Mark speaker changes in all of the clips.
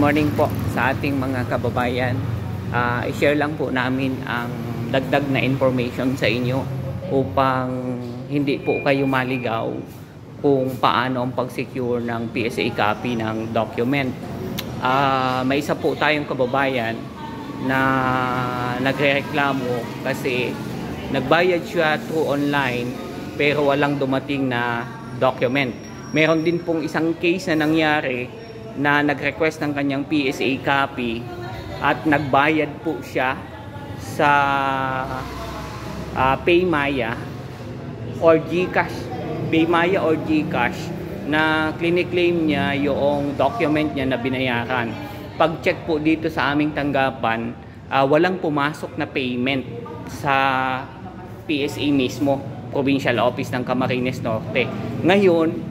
Speaker 1: morning po sa ating mga kababayan. I-share lang po namin ang dagdag na information sa inyo upang hindi po kayo maligaw kung paano ang pag-secure ng PSA copy ng document. May isa po tayong kababayan na nagrereklamo kasi nagbayad siya through online pero walang dumating na document. Meron din pong isang case na nangyari na nag-request ng kanyang PSA copy at nagbayad po siya sa PayMaya or GCash. PayMaya or GCash na clinic-claim niya yung document niya na binayaran. Pag-check po dito sa aming tanggapan, walang pumasok na payment sa PSA mismo, Provincial Office ng Camarines Norte. Ngayon,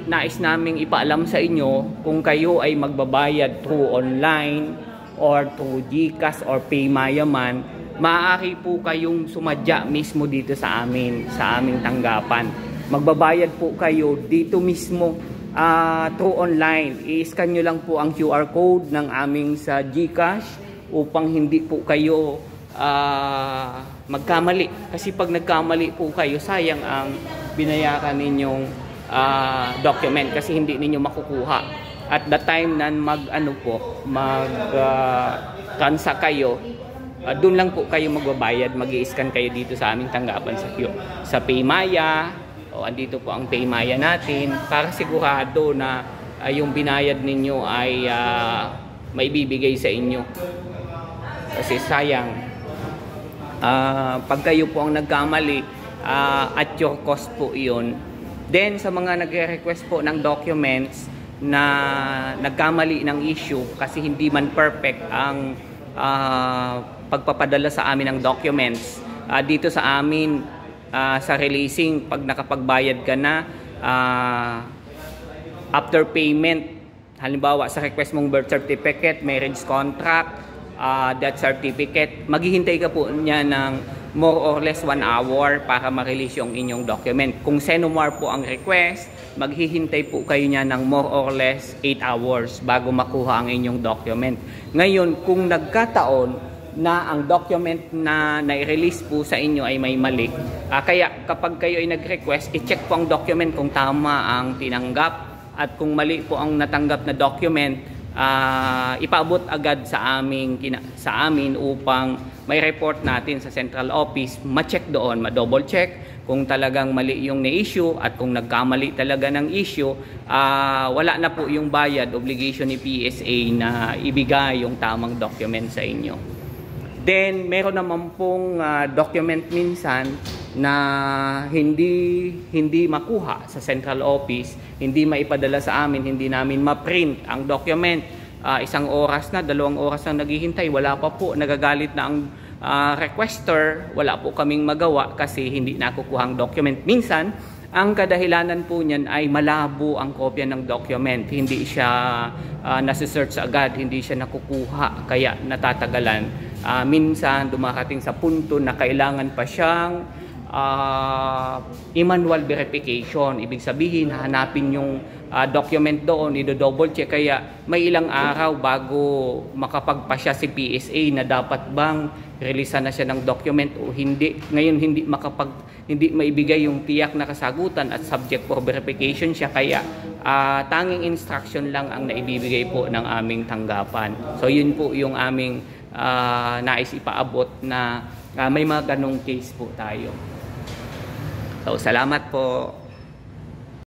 Speaker 1: nais naming ipaalam sa inyo kung kayo ay magbabayad through online or through GCash or PayMaya man, maaari po kayong sumadya mismo dito sa aming tanggapan. Magbabayad po kayo dito mismo through online. I-scan nyo lang po ang QR code ng aming sa GCash upang hindi po kayo magkamali. Kasi pag nagkamali po kayo, sayang ang binayaran ninyong document kasi hindi ninyo makukuha. At the time na transact kayo, doon lang po kayo magbabayad, mag-i-scan kayo dito sa aming tanggapan sa PayMaya. Andito po ang PayMaya natin para sigurado na yung binayad ninyo ay maibibigay sa inyo. Kasi sayang pag kayo po ang nagkamali, at your cost po iyon. Then sa mga nagre-request po ng documents na nagkamali ng issue kasi hindi man perfect ang pagpapadala sa amin ng documents, dito sa amin sa releasing, pag nakapagbayad ka na, after payment, halimbawa sa request mong birth certificate, marriage contract, death certificate, maghihintay ka po niya ng more or less 1 hour para ma-release yung inyong document. Kung Senomar po ang request, maghihintay po kayo niya ng more or less 8 hours bago makuha ang inyong document. Ngayon, kung nagkataon na ang document na nai-release po sa inyo ay may mali, kaya kapag kayo ay nag-request, i-check po ang document kung tama ang tinanggap, at kung mali po ang natanggap na document, ipaabot agad sa amin upang may report natin sa central office, ma-check doon, ma-double check kung talagang mali yung na-issue, at kung nagkamali talaga ng issue, wala na po yung bayad, obligation ni PSA na ibigay yung tamang document sa inyo. Then meron naman pong document minsan na hindi makuha sa central office, hindi maipadala sa amin, hindi namin ma-print ang document. 1 oras na, 2 oras na naghihintay, wala pa po, nagagalit na ang requester, wala po kaming magawa kasi hindi nakukuha ang document. Minsan, ang kadahilanan po niyan ay malabo ang kopya ng document, hindi siya nasi-search agad, hindi siya nakukuha, kaya natatagalan. Minsan, dumarating sa punto na kailangan pa siyang manual verification. Ibig sabihin, hahanapin yung document doon, i-double check, kaya may ilang araw bago makapagpasya si PSA na dapat bang release na siya ng document o hindi. Ngayon hindi maibigay yung tiyak na kasagutan at subject for verification siya, kaya tanging instruction lang ang naibibigay po ng aming tanggapan. So yun po yung aming nais ipaabot na may mga ganong case po tayo. So salamat po.